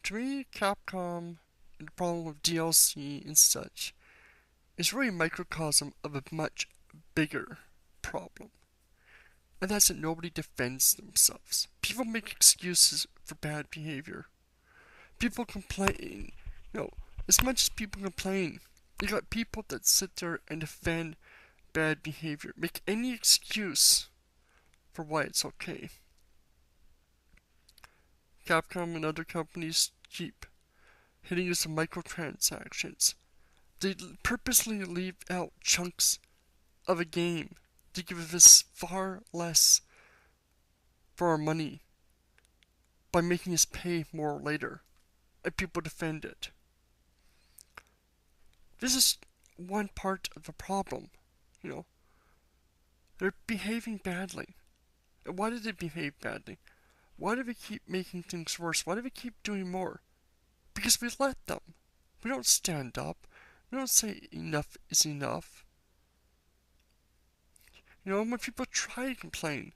To me, Capcom and the problem with DLC and such is really a microcosm of a much bigger problem. And that's that nobody defends themselves. People make excuses for bad behavior. People complain. You know, as much as people complain, you got people that sit there and defend bad behavior, make any excuse for why it's okay. Capcom and other companies keep hitting us with microtransactions. They purposely leave out chunks of a game to give us far less for our money by making us pay more later, and people defend it. This is one part of the problem, you know. They're behaving badly. And why do they behave badly? Why do they keep making things worse? Why do they keep doing more? Because we let them. We don't stand up. We don't say enough is enough. You know, when people try to complain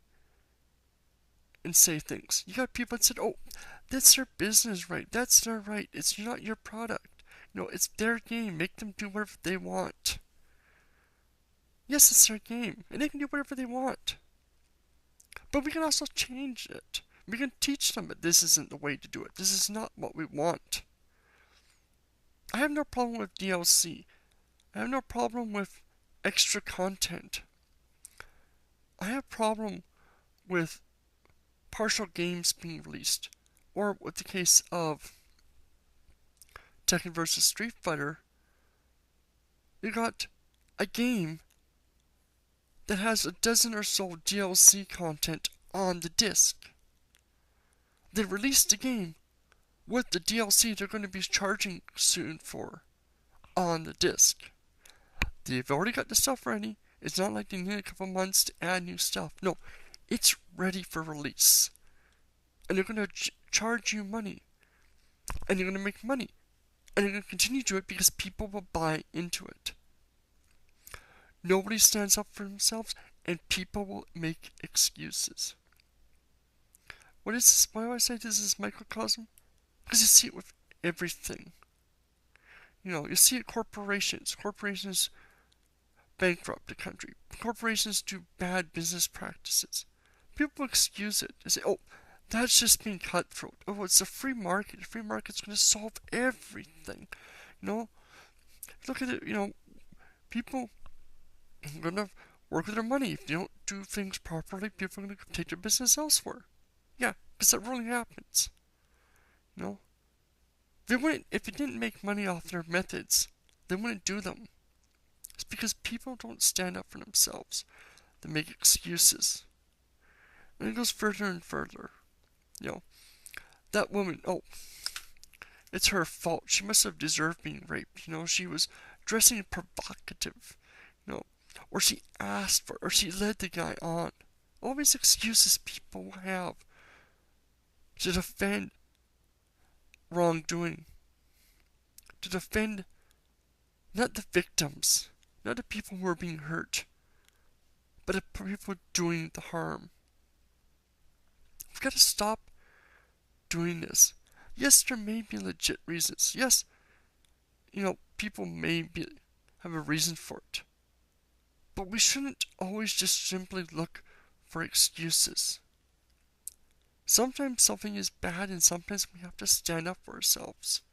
and say things, you got people that said, oh, that's their business right. That's their right. It's not your product. You know, it's their game. Make them do whatever they want. Yes, it's their game, and they can do whatever they want. But we can also change it. We can teach them that this isn't the way to do it. This is not what we want. I have no problem with DLC. I have no problem with extra content. I have a problem with partial games being released. Or with the case of Tekken vs. Street Fighter, you got a game that has a dozen or so DLC content on the disc. They released the game with the DLC they're going to be charging soon for on the disc. They've already got the stuff ready. It's not like they need a couple months to add new stuff. No, it's ready for release. And they're going to charge you money. And you're going to make money. And you're going to continue to do it because people will buy into it. Nobody stands up for themselves, and people will make excuses. What is this? Why do I say this is microcosm? Because you see it with everything. You know, you see it corporations. Corporations bankrupt the country. Corporations do bad business practices. People excuse it. They say, oh, that's just being cutthroat. Oh, it's a free market. The free market's going to solve everything. You know, look at it, you know, people are going to work with their money. If they don't do things properly, people are going to take their business elsewhere. Yeah, because that really happens. You know, they wouldn't, if they didn't make money off their methods, they wouldn't do them. It's because people don't stand up for themselves. They make excuses. And it goes further and further. You know, that woman, oh, it's her fault. She must have deserved being raped. You know, she was dressing provocative. You know, or she asked for, or she led the guy on. All these excuses people have to defend wrongdoing. To defend not the victims, not the people who are being hurt, but the people doing the harm. We've got to stop doing this. Yes, there may be legit reasons. Yes, you know, people may have a reason for it. But we shouldn't always just simply look for excuses. Sometimes something is bad and sometimes we have to stand up for ourselves.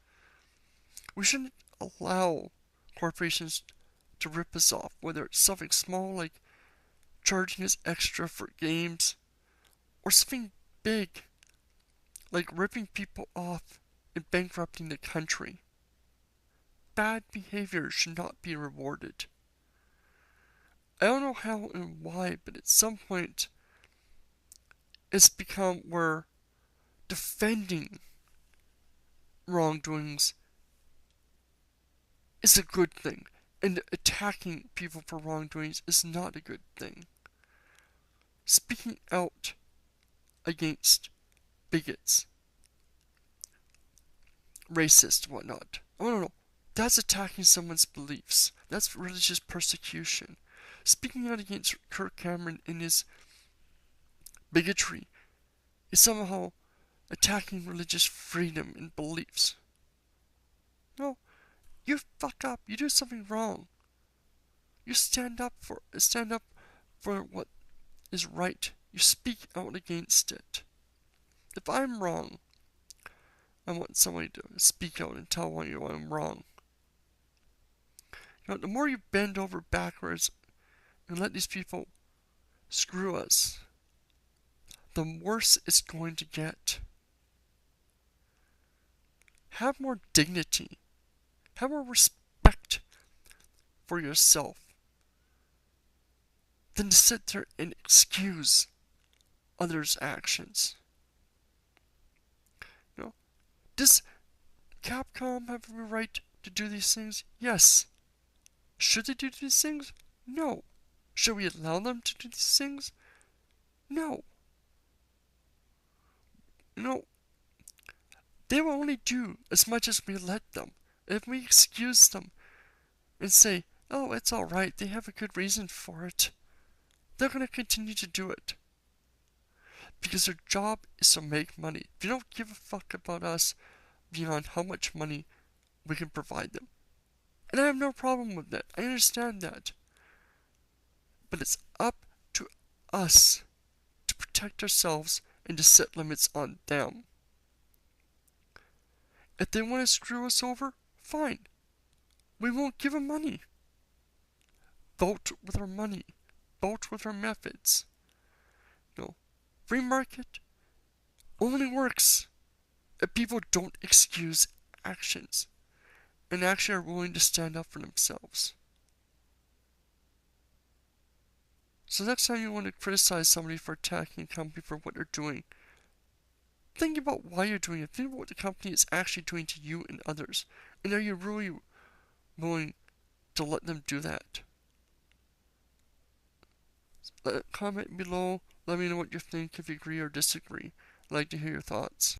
We shouldn't allow corporations to rip us off, whether it's something small like charging us extra for games, or something big like ripping people off and bankrupting the country. Bad behavior should not be rewarded. I don't know how and why, but at some point it's become where defending wrongdoings is a good thing, and attacking people for wrongdoings is not a good thing. Speaking out against bigots, racists, whatnot. Oh no, that's attacking someone's beliefs. That's religious persecution. Speaking out against Kirk Cameron and his bigotry is somehow attacking religious freedom and beliefs. No, you fuck up. You do something wrong. You stand up for what is right. You speak out against it. If I'm wrong, I want somebody to speak out and tell you I'm wrong. The more you bend over backwards and let these people screw us, the worse it's going to get. Have more dignity. Have more respect for yourself than to sit there and excuse others' actions. Does Capcom have the right to do these things? Yes. Should they do these things? No. Should we allow them to do these things? No. They will only do as much as we let them. If we excuse them and say, oh, it's alright, they have a good reason for it, they're going to continue to do it. Because their job is to make money. They don't give a fuck about us beyond how much money we can provide them. And I have no problem with that. I understand that. But it's up to us to protect ourselves and to set limits on them. If they want to screw us over, fine. We won't give them money. Vote with our money. Vote with our methods. Free market only works if people don't excuse actions and actually are willing to stand up for themselves. So next time you want to criticize somebody for attacking a company for what they're doing, think about why you're doing it. Think about what the company is actually doing to you and others. And are you really willing to let them do that? Comment below. Let me know what you think, if you agree or disagree. I'd like to hear your thoughts.